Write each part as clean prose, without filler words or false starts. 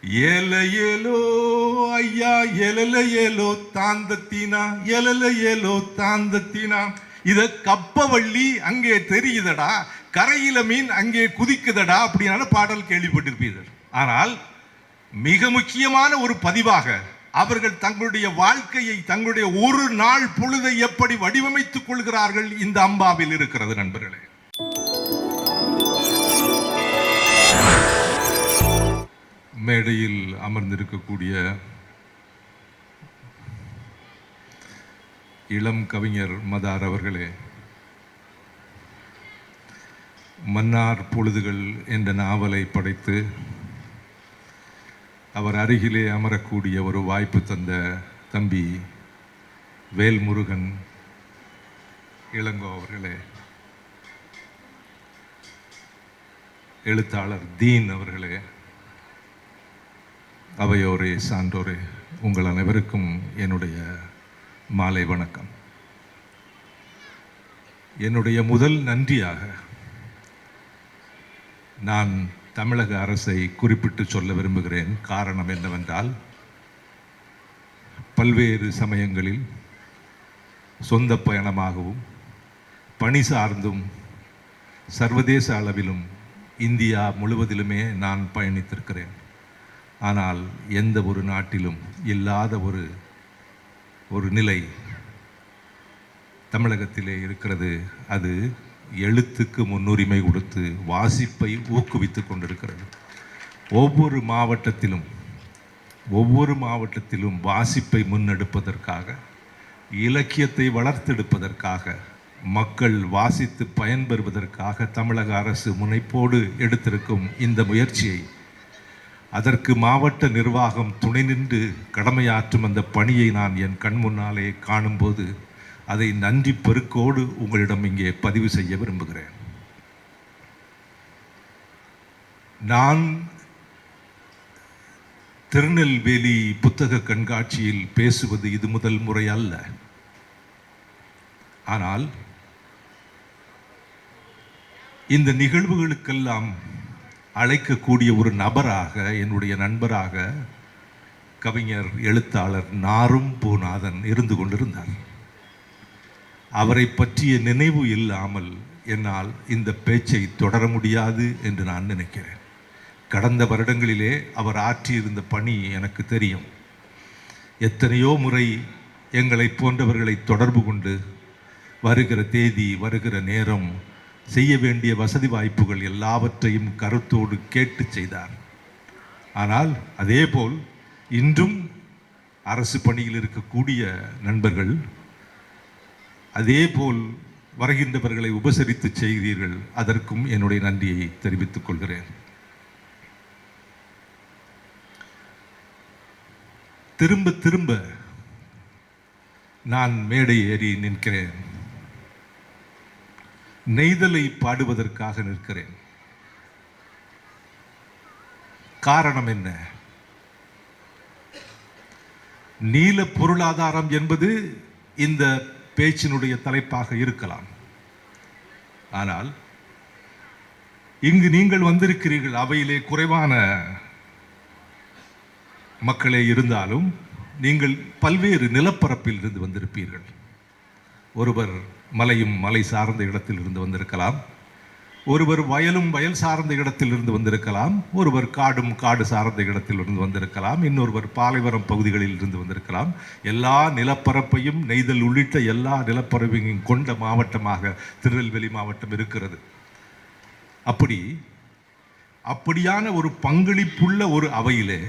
ஏல ஏலோ ஐயா எலல ஏலோ தாந்தத்தினா எலல ஏலோ தாந்தத்தினா. இத கப்பவள்ளி அங்கே தெரியுதடா, கரையில மீன் அங்கே குதிக்குதடா அப்படியான பாடல் கேள்விப்பட்டிருப்பீர்கள். ஆனால் மிக முக்கியமான ஒரு பதிவாக அவர்கள் தங்களுடைய வாழ்க்கையை, தங்களுடைய ஒரு நாள் பொழுதை எப்படி வடிவமைத்துக் கொள்கிறார்கள் இந்த அம்பாவில் இருக்கிறது நண்பர்களே. மேடையில் அமர்ந்திருக்கக்கூடிய இளம் கவிஞர் மதார் அவர்களே, மன்னார் பொழுதுகள் என்ற நாவலை படைத்து அவர் அருகிலே அமரக்கூடிய ஒரு வாய்ப்பு தந்த தம்பி வேல்முருகன் இளங்கோ அவர்களே, எழுத்தாளர் தீன் அவர்களே, அவையோரே சான்றோரே, உங்கள் அனைவருக்கும் என்னுடைய மாலை வணக்கம். என்னுடைய முதல் நன்றியாக நான் தமிழக அரசை குறிப்பிட்டு சொல்ல விரும்புகிறேன். காரணம் என்னவென்றால், பல்வேறு சமயங்களில் சொந்த பயணமாகவும் பணி சார்ந்தும் சர்வதேச அளவிலும் இந்தியா முழுவதிலுமே நான் பயணித்திருக்கிறேன். ஆனால் எந்த ஒரு நாட்டிலும் இல்லாத ஒரு நிலை தமிழகத்திலே இருக்கிறது. அது எழுத்துக்கு முன்னுரிமை கொடுத்து வாசிப்பை ஊக்குவித்துக் கொண்டிருக்கிறது. ஒவ்வொரு மாவட்டத்திலும் வாசிப்பை முன்னெடுப்பதற்காக, இலக்கியத்தை வளர்த்தெடுப்பதற்காக, மக்கள் வாசித்து பயன்பெறுவதற்காக தமிழக அரசு முனைப்போடு எடுத்திருக்கும் இந்த முயற்சியை, அதற்கு மாவட்ட நிர்வாகம் துணை நின்று கடமையாற்றும் அந்த பணியை நான் என் கண் முன்னாலே காணும்போது அதை நன்றி பெருக்கோடு உங்களிடம் இங்கே பதிவு செய்ய விரும்புகிறேன். நான் திருநெல்வேலி புத்தக கண்காட்சியில் பேசுவது இது முதல் முறை அல்ல. ஆனால் இந்த நிகழ்வுகளுக்கெல்லாம் அழைக்கக்கூடிய ஒரு நபராக, என்னுடைய நண்பராக கவிஞர் எழுத்தாளர் நாரும் பூநாதன் இருந்து கொண்டிருந்தார். அவரை பற்றிய நினைவு இல்லாமல் என்னால் இந்த பேச்சை தொடர முடியாது என்று நான் நினைக்கிறேன். கடந்த வருடங்களிலே அவர் ஆற்றியிருந்த பணி எனக்கு தெரியும். எத்தனையோ முறை எங்களை போன்றவர்களை தொடர்பு கொண்டு வருகிற தேதி, வருகிற நேரம், செய்ய வேண்டிய வசதி வாய்ப்புகள் எல்லாவற்றையும் கருத்தோடு கேட்டு செய்தார். ஆனால் அதேபோல் இன்றும் அரசு பணியில் இருக்கக்கூடிய நண்பர்கள் அதேபோல் வருகின்றவர்களை உபசரித்து செய்கிறீர்கள். அதற்கும் என்னுடைய நன்றியை தெரிவித்துக் கொள்கிறேன். திரும்ப திரும்ப நான் மேடை ஏறி நிற்கிறேன். நெய்தலை பாடுவதற்காக நிற்கிறேன். காரணம் என்ன? நீல பொருளாதாரம் என்பது இந்த பேச்சினுடைய தலைப்பாக இருக்கலாம். ஆனால் இங்கு நீங்கள் வந்திருக்கிறீர்கள், அவையிலே குறைவான மக்களே இருந்தாலும் நீங்கள் பல்வேறு நிலப்பரப்பில் இருந்து வந்திருப்பீர்கள். ஒருவர் மலையும் மலை சார்ந்த இடத்தில் இருந்து வந்திருக்கலாம், ஒருவர் வயலும் வயல் சார்ந்த இடத்தில் இருந்து வந்திருக்கலாம், ஒருவர் காடும் காடு சார்ந்த இடத்தில் இருந்து வந்திருக்கலாம், இன்னொருவர் பாலைவனம் பகுதிகளில் இருந்து வந்திருக்கலாம். எல்லா நிலப்பரப்பையும், நெய்தல் உள்ளிட்ட எல்லா நிலப்பரப்பையும் கொண்ட மாவட்டமாக திருநெல்வேலி மாவட்டம் இருக்கிறது. அப்படியான ஒரு பங்களிப்புள்ள ஒரு அவையிலே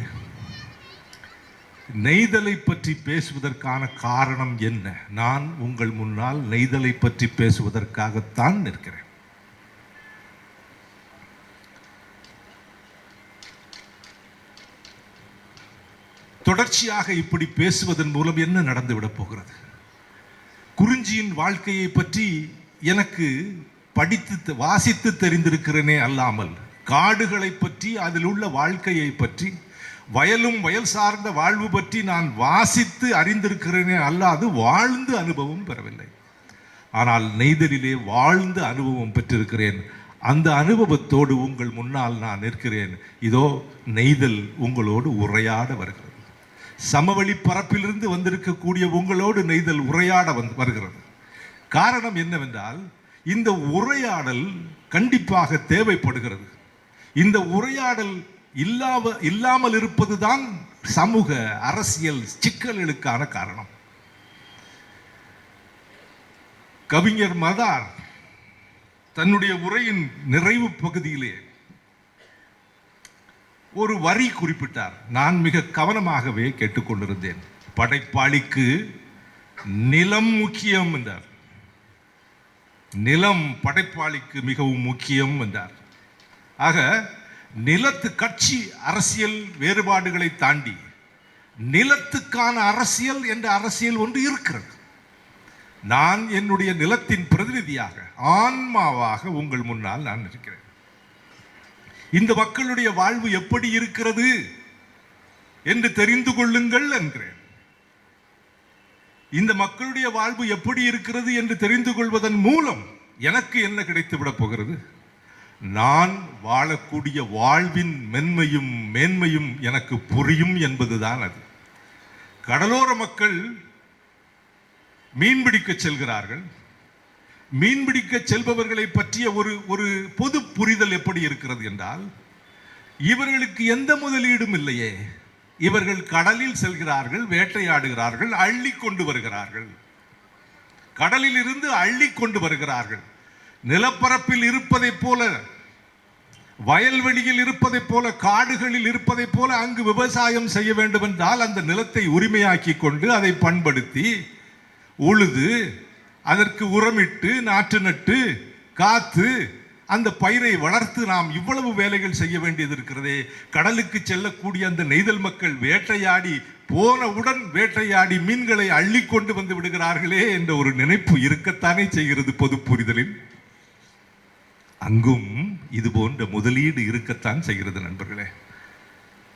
நெய்தலை பற்றி பேசுவதற்கான காரணம் என்ன? நான் உங்கள் முன்னால் நெய்தலை பற்றி பேசுவதற்காகத்தான் நிற்கிறேன். தொடர்ச்சியாக இப்படி பேசுவதன் மூலம் என்ன நடந்துவிடப் போகிறது? குறிஞ்சியின் வாழ்க்கையை பற்றி எனக்கு படித்து வாசித்து தெரிந்திருக்கிறேனே அல்லாமல், காடுகளை பற்றி, அதில் உள்ள வாழ்க்கையை பற்றி, வயலும் வயல் சார்ந்த வாழ்வு பற்றி நான் வாசித்து அறிந்திருக்கிறேனே அல்லாது வாழ்ந்து அனுபவம் பெறவில்லை. ஆனால் நெய்தலிலே வாழ்ந்து அனுபவம் பெற்றிருக்கிறேன். அந்த அனுபவத்தோடு உங்கள் முன்னால் நான் நிற்கிறேன். இதோ நெய்தல் உங்களோடு உரையாட வருகிறது. சமவெளி பரப்பிலிருந்து வந்திருக்கக்கூடிய உங்களோடு நெய்தல் உரையாட வருகிறது. காரணம் என்னவென்றால், இந்த உரையாடல் கண்டிப்பாக தேவைப்படுகிறது. இந்த உரையாடல் இல்லாமல் இருப்பதுதான் சமூக அரசியல் சிக்கல்களுக்கான காரணம். கவிஞர் மதார் தன்னுடைய உரையின் நிறைவு பகுதியிலே ஒரு வரி குறிப்பிட்டார். நான் மிக கவனமாகவே கேட்டுக்கொண்டிருந்தேன். படைப்பாளிக்கு நிலம் முக்கியம் என்றார். நிலம் படைப்பாளிக்கு மிகவும் முக்கியம் என்றார். ஆக நிலத்து கட்சி அரசியல் வேறுபாடுகளை தாண்டி நிலத்துக்கான அரசியல் என்ற அரசியல் ஒன்று இருக்கிறது. நான் என்னுடைய நிலத்தின் பிரதிநிதியாக, ஆன்மாவாக உங்கள் முன்னால் நான் இருக்கிறேன். இந்த மக்களுடைய வாழ்வு எப்படி இருக்கிறது என்று தெரிந்து கொள்ளுங்கள் என்கிறேன். இந்த மக்களுடைய வாழ்வு எப்படி இருக்கிறது என்று தெரிந்து கொள்வதன் மூலம் எனக்கு என்ன கிடைத்துவிடப் போகிறது? நான் வாழக்கூடிய வாழ்வின் மென்மையும் மேன்மையும் எனக்கு புரியும் என்பதுதான் அது. கடலோர மக்கள் மீன்பிடிக்க செல்கிறார்கள். மீன்பிடிக்க செல்பவர்களை பற்றிய ஒரு பொது புரிதல் எப்படி இருக்கிறது என்றால், இவர்களுக்கு எந்த முதலீடும் இல்லையே. இவர்கள் கடலில் செல்கிறார்கள், வேட்டையாடுகிறார்கள், அள்ளி கொண்டு வருகிறார்கள். கடலில் இருந்து அள்ளி கொண்டு வருகிறார்கள். நிலப்பரப்பில் இருப்பதைப் போல, வயல்வெளியில் இருப்பதைப் போல, காடுகளில் இருப்பதைப் போல அங்கு விவசாயம் செய்ய வேண்டும் என்றால் அந்த நிலத்தை உரிமையாக்கி கொண்டு அதை பண்படுத்தி உழுது அதற்கு உரமிட்டு நாற்று நட்டு காத்து அந்த பயிரை வளர்த்து நாம் இவ்வளவு வேலைகள் செய்ய வேண்டியது இருக்கிறதே. கடலுக்கு செல்லக்கூடிய அந்த நெய்தல் மக்கள் வேட்டையாடி போனவுடன் வேட்டையாடி மீன்களை அள்ளி கொண்டு வந்து விடுகிறார்களே என்ற ஒரு நினைப்பு இருக்கத்தானே செய்கிறது பொது புரிதலில். அங்கும் இது போன்ற முதலீடு இருக்கத்தான் செய்கிறது நண்பர்களே.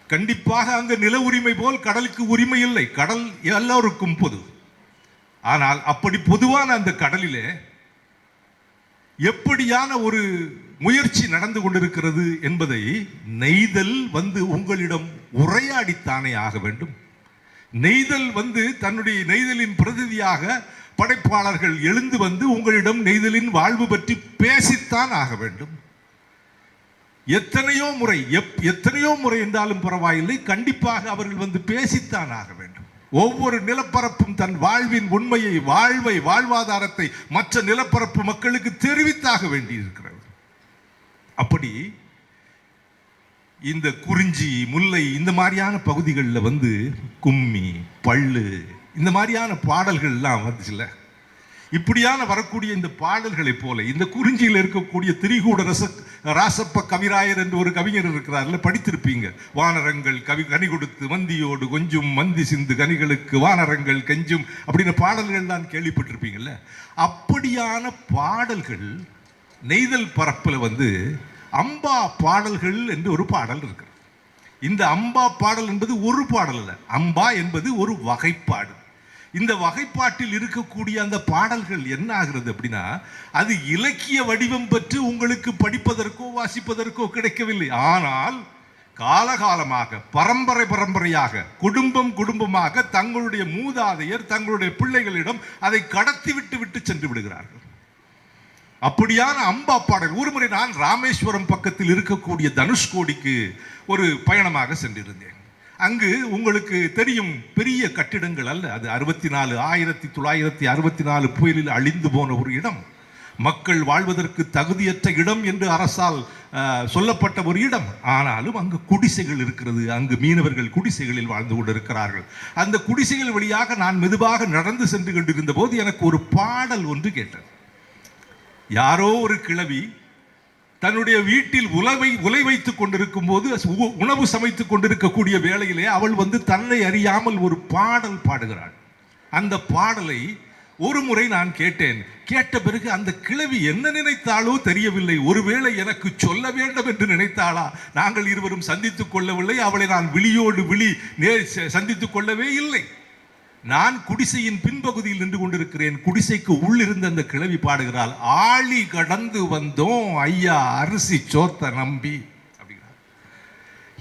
கண்டிப்பாக அங்கு நில உரிமை போல் கடலுக்கு உரிமை இல்லை. கடல் எல்லோருக்கும் பொது. ஆனால் அப்படி பொதுவான அந்த கடலிலே எப்படியான ஒரு முயற்சி நடந்து கொண்டிருக்கிறது என்பதை நெய்தல் வந்து உங்களிடம் உரையாடித்தானே ஆக வேண்டும். நெய்தல் வந்து தன்னுடைய நெய்தலின் பிரதிநிதியாக படைப்பாளர்கள் எழுந்து வந்து உங்களிடம் நெய்தலின் வாழ்வு பற்றி பேசித்தான் ஆக வேண்டும். எத்தனையோ முறை என்றாலும் பரவாயில்லை, கண்டிப்பாக அவர்கள் வந்து பேசித்தான் ஆக வேண்டும். ஒவ்வொரு நிலப்பரப்பும் தன் வாழ்வின் உண்மையை, வாழ்வாதாரத்தை மற்ற நிலப்பரப்பு மக்களுக்கு தெரிவித்தாக வேண்டியிருக்கிறது. அப்படி இந்த குறிஞ்சி, முல்லை இந்த மாதிரியான பகுதிகளில் வந்து கும்மி, பள்ளு இந்த மாதிரியான பாடல்கள்லாம் வந்துச்சுல்ல. இப்படியான வரக்கூடிய இந்த பாடல்களை போல இந்த குறிஞ்சியில் இருக்கக்கூடிய திரிகூட ராசப்ப கவிராயர் என்று ஒரு கவிஞர் இருக்கிறார்ல, படித்திருப்பீங்க. வானரங்கள் கனி கொடுத்து வந்தியோடு கொஞ்சம் மந்தி சிந்து கனிகளுக்கு வானரங்கள் கெஞ்சும் அப்படின்னு பாடல்கள் தான் கேள்விப்பட்டிருப்பீங்கல்ல. அப்படியான பாடல்கள் நெய்தல் பரப்பில் வந்து அம்பா பாடல்கள் என்று ஒரு பாடல் இருக்கு. இந்த அம்பா பாடல் என்பது ஒரு பாடல் அல்ல. அம்பா என்பது ஒரு வகைப்பாடு. இந்த வகைப்பாட்டில் இருக்கக்கூடிய அந்த பாடல்கள் என்ன ஆகிறது அப்படின்னா, அது இலக்கிய வடிவம் பெற்று உங்களுக்கு படிப்பதற்கோ வாசிப்பதற்கோ கிடைக்கவில்லை. ஆனால் காலகாலமாக பரம்பரையாக குடும்பமாக தங்களுடைய மூதாதையர் தங்களுடைய பிள்ளைகளிடம் அதை கடத்தி விட்டு சென்று விடுகிறார்கள். அப்படியான அம்பா பாடல். ஒருமுறை நான் ராமேஸ்வரம் பக்கத்தில் இருக்கக்கூடிய தனுஷ்கோடிக்கு ஒரு பயணமாக சென்றிருந்தேன். அங்கு உங்களுக்கு தெரியும், பெரிய கட்டிடங்கள் அல்ல அது. 1964 புயலில் அழிந்து போன ஒரு இடம், மக்கள் வாழ்வதற்கு தகுதியற்ற இடம் என்று அரசால் சொல்லப்பட்ட ஒரு இடம். ஆனாலும் அங்கு குடிசைகள் இருக்கிறது. அங்கு மீனவர்கள் குடிசைகளில் வாழ்ந்து கொண்டிருக்கிறார்கள். அந்த குடிசைகள் வழியாக நான் மெதுவாக நடந்து சென்று கொண்டிருந்த போது எனக்கு ஒரு பாடல் ஒன்று கேட்டது. யாரோ ஒரு கிழவி தன்னுடைய வீட்டில் உலை வைத்துக் கொண்டிருக்கும் போது, உணவு சமைத்துக் கொண்டிருக்கக்கூடிய வேளையிலே அவள் வந்து தன்னை அறியாமல் ஒரு பாடல் பாடுகிறாள். அந்த பாடலை ஒரு முறை நான் கேட்டேன். கேட்ட பிறகு அந்த கிழவி என்ன நினைத்தாளோ தெரியவில்லை. ஒருவேளை எனக்கு சொல்ல வேண்டும் என்று நினைத்தாளா? நாங்கள் இருவரும் சந்தித்துக் கொள்ளவில்லை. அவளை நான் விழியோடு சந்தித்துக் கொள்ளவே இல்லை. நான் குடிசையின் பின்பகுதியில் நின்று கொண்டிருக்கிறேன். குடிசைக்கு உள்ளிருந்து அந்த கிழவி பாடுகிறாள், ஆழி கடந்து வந்தோம் ஐயா அரிசி சோத்த நம்பி அப்படிங்கிறார்.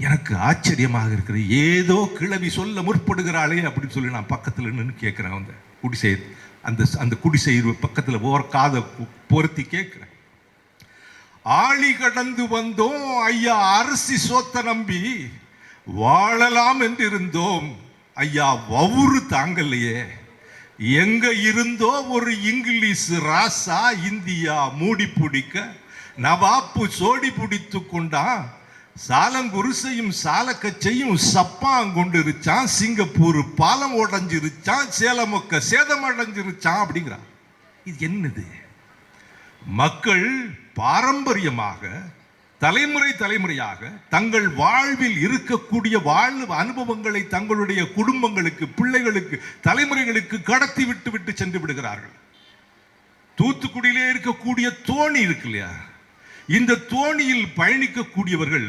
எனக்கு ஆச்சரியமாக இருக்கிறது. ஏதோ கிழவி சொல்ல முற்படுகிறாளே அப்படின்னு சொல்லி நான் பக்கத்தில் நின்று கேட்கிறேன். அந்த குடிசை அந்த குடிசை பக்கத்தில் காதை பொருத்தி கேட்கிறேன். ஆழி கடந்து வந்தோம் ஐயா அரிசி சோத்த நம்பி வாழலாம் என்று இருந்தோம் ஐயா வவுறு தாங்கலையே. எங்க இருந்தோ ஒரு இங்கிலீஷ் ராசா இந்தியா மூடி பிடிக்க நவாப்பு சோடி பிடித்து கொண்டா சாலங்குருசையும் சாலக்கச்சையும் சப்பாங் கொண்டிருச்சான், சிங்கப்பூர் பாலம் உடஞ்சிருச்சான், சேலமொக்க சேதம் அடைஞ்சிருச்சான் அப்படிங்கிறான். இது என்னது? மக்கள் பாரம்பரியமாக தலைமுறையாக தங்கள் வாழ்வில் இருக்கக்கூடிய வாழ்வு அனுபவங்களை தங்களுடைய குடும்பங்களுக்கு, பிள்ளைகளுக்கு, தலைமுறைகளுக்கு கடத்தி விட்டு சென்று விடுகிறார்கள். தூத்துக்குடியிலே இருக்கக்கூடிய தோணி இருக்கு இல்லையா, இந்த தோணியில் பயணிக்கக்கூடியவர்கள்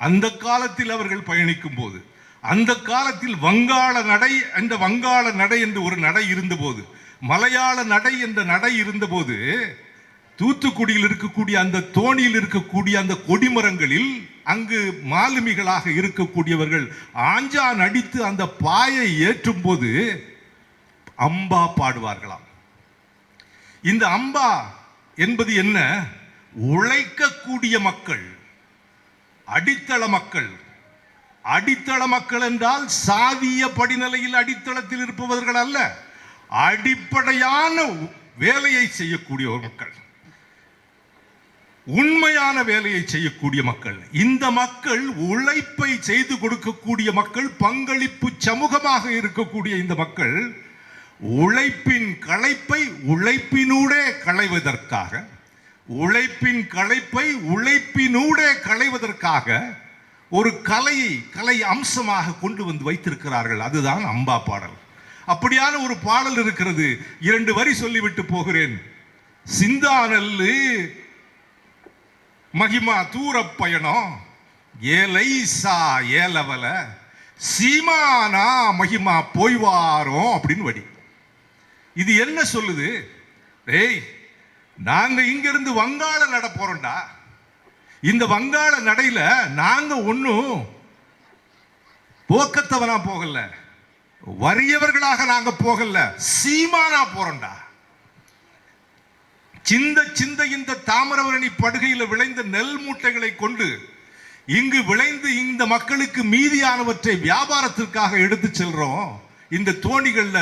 அந்த காலத்தில் அவர்கள் பயணிக்கும் போது, அந்த காலத்தில் வங்காள நடை என்று ஒரு நடை இருந்தபோது, மலையாள நடை என்ற நடை இருந்தபோது, தூத்துக்குடியில் இருக்கக்கூடிய அந்த தோணியில் இருக்கக்கூடிய அந்த கொடிமரங்களில் அங்கு மாலுமிகளாக இருக்கக்கூடியவர்கள் ஆஞ்சான் அடித்து அந்த பாயை ஏற்றும் போது அம்பா பாடுவார்களாம். இந்த அம்பா என்பது என்ன? உழைக்கக்கூடிய மக்கள், அடித்தள மக்கள். அடித்தள மக்கள் என்றால் சாதிய படிநிலையில் அடித்தளத்தில் இருப்பவர்கள் அல்ல, அடிப்படையான வேலையை செய்யக்கூடிய மக்கள், உண்மையான வேலையை செய்யக்கூடிய மக்கள். இந்த மக்கள் உழைப்பை செய்து கொடுக்கக்கூடிய மக்கள், பங்களிப்பு சமூகமாக இருக்கக்கூடிய இந்த மக்கள் உழைப்பின் களைப்பை உழைப்பினூடே களைவதற்காக, உழைப்பின் களைப்பை உழைப்பினூடே களைவதற்காக ஒரு கலை அம்சமாக கொண்டு வந்து வைத்திருக்கிறார்கள். அதுதான் அம்பா பாடல். அப்படியான ஒரு பாடல் இருக்கிறது. 2 வரி சொல்லிவிட்டு போகிறேன். சிந்தானல்லு மகிமா தூர பயணம் ஏலைசா ஏலவல சீமானா மகிமா போய்வாரோம் அப்படின்னு வடி. இது என்ன சொல்லுது? டேய், நாங்க இங்கிருந்து வங்காள நட போறோம்டா. இந்த வங்காள நடையில நாங்க ஒன்னும் போக்கத்தவனா போகல, வறியவர்களாக நாங்க போகல, சீமானா போறோம்டா. சிந்த இந்த தாமிரபரணி படுகையில் விளைந்த நெல் மூட்டைகளை கொண்டு இங்கு விளைந்து இந்த மக்களுக்கு மீதியானவற்றை வியாபாரத்திற்காக எடுத்து செல்றோம். இந்த தோணிகள்ல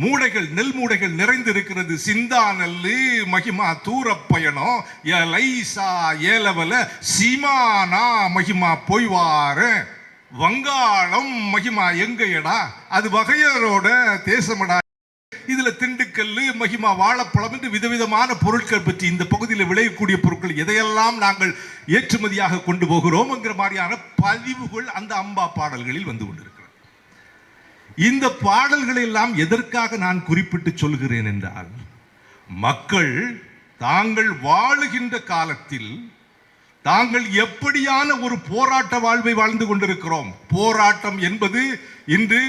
மூடைகள், நெல் மூடைகள் நிறைந்து இருக்கிறது. சிந்தா நெல்லு மகிமா தூர பயணம் ஏலைசா ஏலவல சீமானா மகிமா போய்வார வங்காளம் மகிமா எங்கயடா, அது வகையரோட தேசமடா. இதுல திண்டுக்கல்லு மகிமா வாழைப்பழம் என்று விதவிதமான பொருட்கள் பற்றி, இந்த பகுதியில் விளையக்கூடிய பொருட்கள் எதையெல்லாம் நாங்கள் ஏற்றுமதியாக கொண்டு போகிறோம் என்கிற மாதிரியான பதிவுகள் அந்த அம்பா பாடல்களில் வந்து கொண்டிருக்கிறது. இந்த பாடல்களை எல்லாம் எதற்காக நான் குறிப்பிட்டு சொல்கிறேன் என்றால், மக்கள் தாங்கள் வாழுகின்ற காலத்தில் தாங்கள் எப்படியான ஒரு போராட்ட வாழ்வை வாழ்ந்து கொண்டிருக்கிறோம். போராட்டம் என்பது இன்று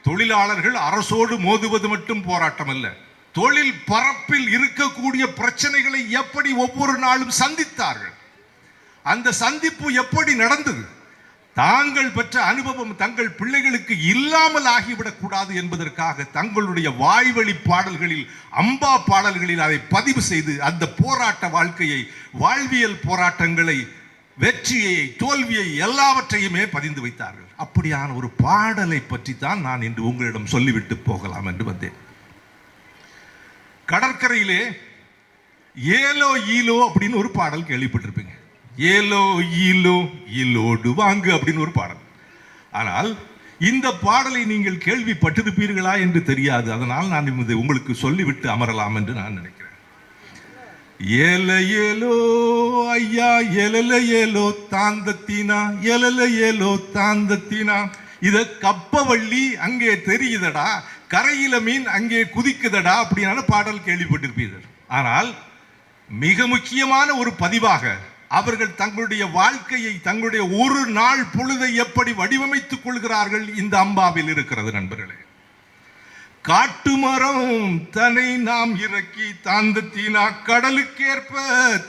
தொழிலாளர்கள் அரசோடு மோதுவது மட்டும் போராட்டம் அல்ல. தொழில் பரப்பில் இருக்கக்கூடிய பிரச்சனைகளை எப்படி ஒவ்வொரு நாளும் சந்தித்தார்கள், அந்த சந்திப்பு எப்படி நடந்தது, தாங்கள் பெற்ற அனுபவம் தங்கள் பிள்ளைகளுக்கு இல்லாமல் ஆகிவிடக் கூடாது என்பதற்காக தங்களுடைய வாய்வழி பாடல்களில், அம்பா பாடல்களில் அதை பதிவு செய்து அந்த போராட்ட வாழ்க்கையை, வாழ்வியல் போராட்டங்களை, வெற்றியை, தோல்வியை எல்லாவற்றையுமே பதிந்து வைத்தார்கள். அப்படியான ஒரு பாடலை பற்றி தான் நான் இன்று உங்களிடம் சொல்லிவிட்டு போகலாம் என்று வந்தேன். கடற்கரையிலே ஏலோ ஈலோ அப்படின்னு ஒரு பாடல் கேள்விப்பட்டிருப்பீங்க. ஏலோ ஈலோ ஈலோடு வாங்கு அப்படின்னு ஒரு பாடல். ஆனால் இந்த பாடலை நீங்கள் கேள்விப்பட்டிருப்பீர்களா என்று தெரியாது. அதனால் நான் உங்களுக்கு சொல்லிவிட்டு அமரலாம் என்று நான் நினைக்கிறேன். ஏல ஏலோ ஐயா எலல ஏலோ தாந்தத்தினா எலல ஏலோ தாந்தத்தினா, இத கப்பவள்ளி அங்கே தெரியுதடா, கரையில மீன் அங்கே குதிக்குதடா அப்படியான பாடல் கேள்விப்பட்டிருப்பீர்கள். ஆனால் மிக முக்கியமான ஒரு பதிவாக அவர்கள் தங்களுடைய வாழ்க்கையை, தங்களுடைய ஒரு நாள் பொழுதை எப்படி வடிவமைத்துக் கொள்கிறார்கள் இந்த அம்பாவில் இருக்கிறது நண்பர்களே. காட்டு மரம் தன்னை நாம் இறக்கி தாந்தத்தினா, கடலுக்கேற்ப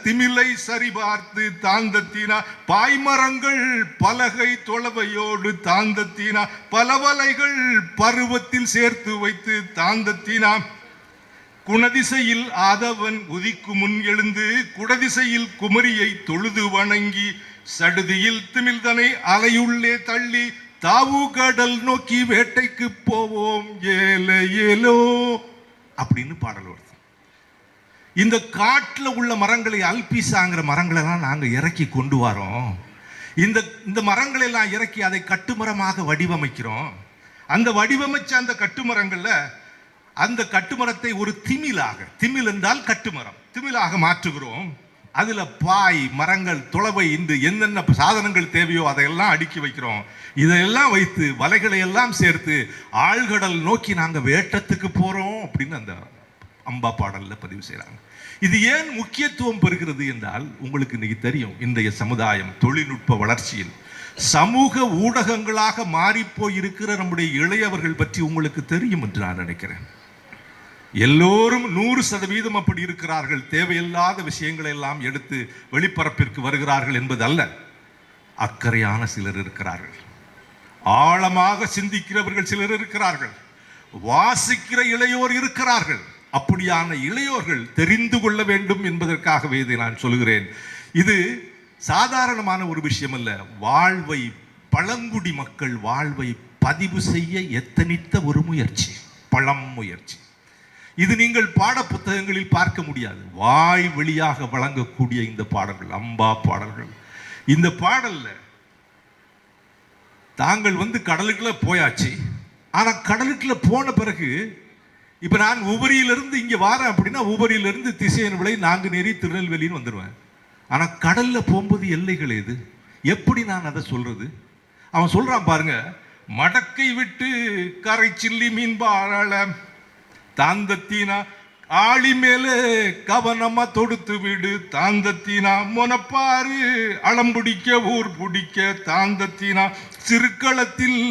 திமிலை சரிபார்த்து தாந்தத்தினா, பாய்மரங்கள் பலகை தொலைவையோடு தாந்தத்தினா, பலவலைகள் பருவத்தில் சேர்த்து வைத்து தாந்தத்தினா, குணதிசையில் ஆதவன் உதிக்கு முன் எழுந்து குடதிசையில் குமரியை தொழுது வணங்கி சடுதியில் திமிழ்தனை அலையுள்ளே தள்ளி தாவு கடல் நோக்கி வேட்டைக்கு போவோம் ஏல ஏலோ அப்படின்னு பாடல் வருது. இந்த காட்டில் உள்ள மரங்களை அல்பிசாங்கிற மரங்களை எல்லாம் நாங்கள் இறக்கி கொண்டு வரோம். இந்த மரங்களை எல்லாம் இறக்கி அதை கட்டுமரமாக வடிவமைக்கிறோம். அந்த வடிவமைச்ச அந்த கட்டுமரங்கள்ல அந்த கட்டுமரத்தை ஒரு திமில் என்றால் கட்டுமரம், திமிலாக மாற்றுகிறோம். அதுல பாய் மரங்கள் துளவை இன்று என்னென்ன சாதனங்கள் தேவையோ அதையெல்லாம் அடுக்கி வைக்கிறோம். இதையெல்லாம் வைத்து வலைகளை எல்லாம் சேர்த்து ஆழ்கடல் நோக்கி நாங்க வேட்டத்துக்கு போறோம் அப்படின்னு அந்த அம்பா பாடல்ல பதிவு செய்யறாங்க. இது ஏன் முக்கியத்துவம் பெறுகிறது என்றால், உங்களுக்கு இன்னைக்கு தெரியும், இன்றைய சமுதாயம் தொழில்நுட்ப வளர்ச்சியில் சமூக ஊடகங்களாக மாறிப்போய் இருக்கிற நம்முடைய இளையவர்கள் பற்றி உங்களுக்கு தெரியும் என்று நான் நினைக்கிறேன். எல்லோரும் 100% அப்படி இருக்கிறார்கள். தேவையில்லாத விஷயங்களை எல்லாம் எடுத்து வெளிப்பரப்பிற்கு வருகிறார்கள் என்பது அல்ல. அக்கறையான சிலர் இருக்கிறார்கள், ஆழமாக சிந்திக்கிறவர்கள் சிலர் இருக்கிறார்கள், வாசிக்கிற இளையோர் இருக்கிறார்கள். அப்படியான இளையோர்கள் தெரிந்து கொள்ள வேண்டும் என்பதற்காகவே இதை நான் சொல்கிறேன். இது சாதாரணமான ஒரு விஷயம் அல்ல. வாழ்வை, பழங்குடி மக்கள் வாழ்வை பதிவு செய்ய எத்தனித்த ஒரு முயற்சி, பழம் முயற்சி. இது நீங்கள் பாட புத்தகங்களில் பார்க்க முடியாது. வாய் வழியாக வழங்கக்கூடிய இந்த பாடல்கள், அம்பா பாடல்கள். இந்த பாடல்ல தாங்கள் கடலுக்குள்ள போயாச்சு. ஆனா கடலுக்குள்ள போன பிறகு இப்ப நான் உபரியிலிருந்து இங்க வாரேன் அப்படின்னா, உபரியிலிருந்து திசையன் விலை நாங்குநேரி திருநெல்வேலின்னு வந்துடுவேன். ஆனா கடல்ல போகும்போது எல்லைகள் எது, எப்படி நான் அதை சொல்றது? அவன் சொல்றான் பாருங்க, மடக்கை விட்டு கரை சில்லி மீன்பாழ தாந்தத்தீனா, ஆளி மேலே கவனமா தொடுத்து விடு தாந்தத்தீனா, மொனப்பாரு அளம்பிடிக்க ஊர் பிடிக்க தாந்தத்தீனா, சிறுக்களத்தில்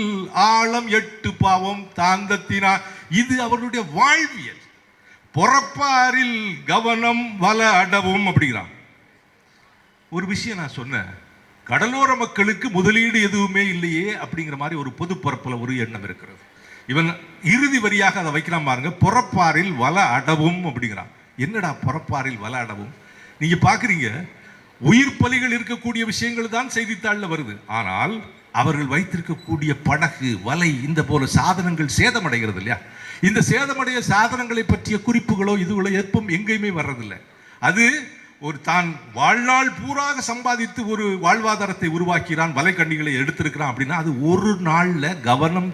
ஆழம் 8 பாவம் தாந்தத்தீனா. இது அவருடைய வாழ்வியல். பொறப்பாரில் கவனம் வல அடவும் அப்படிங்கிறான். ஒரு விஷயம் நான் சொன்னேன், கடலோர மக்களுக்கு முதலீடு எதுவுமே இல்லையே அப்படிங்கிற மாதிரி ஒரு பொது பரப்புல ஒரு எண்ணம் இருக்கிறது. இவன் இறுதி வரியாக அதை வைக்கிறான் பாருங்க, பொறப்பாரில் வல அடவும் அப்படிங்கிறான். என்னடா பொறப்பாரில் வல அடவும்? நீங்க பாக்குறீங்க, உயிர் பலிகள் இருக்கக்கூடிய விஷயங்கள் தான் செய்தித்தாளில் வருது. ஆனால் அவர்கள் வைத்திருக்கக்கூடிய படகு, வலை, இந்த போல சாதனங்கள் சேதமடைகிறது இல்லையா? இந்த சேதமடைய சாதனங்களை பற்றிய குறிப்புகளோ இதுகளோ எப்பவும் எங்கேயுமே வர்றதில்லை. அது ஒரு தான் வாழ்நாள் பூராக சம்பாதித்து ஒரு வாழ்வாதாரத்தை உருவாக்கிறான், வலைக்கண்ணிகளை எடுத்திருக்கிறான் அப்படின்னா, அது ஒரு நாள்ல கவனம்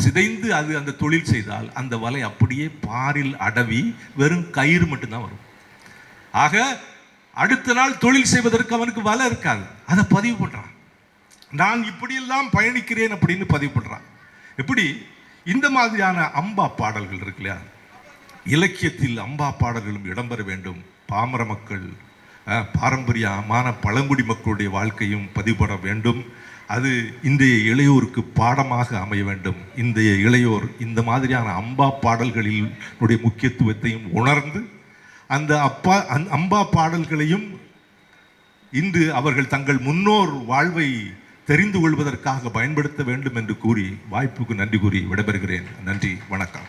சிதைந்து அது அந்த தொழில் செய்தால் அந்த வலை அப்படியே பாரில் அடவி வெறும் கயிறு மட்டும்தான் வரும். ஆக அடுத்த நாள் தொழில் செய்வதற்கு அவனுக்கு வலை இருக்காது. அதை பதிவு பண்றான், நான் இப்படியெல்லாம் பயணிக்கிறேன் அப்படின்னு பதிவு பண்றான். எப்படி இந்த மாதிரியான அம்பா பாடல்கள் இருக்கு இல்லையா? இலக்கியத்தில் அம்பா பாடல்களும் இடம்பெற வேண்டும். பாமர மக்கள், பாரம்பரியமான பழங்குடி மக்களுடைய வாழ்க்கையும் பதிவுபட வேண்டும். அது இன்றைய இளையோருக்கு பாடமாக அமைய வேண்டும். இன்றைய இளையோர் இந்த மாதிரியான அம்பா பாடல்களில் முக்கியத்துவத்தையும் உணர்ந்து அந்த அம்பா பாடல்களையும் இன்று அவர்கள் தங்கள் முன்னோர் வாழ்வை தெரிந்து கொள்வதற்காக பயன்படுத்த வேண்டும் என்று கூறி வாய்ப்புக்கு நன்றி கூறி விடைபெறுகிறேன். நன்றி, வணக்கம்.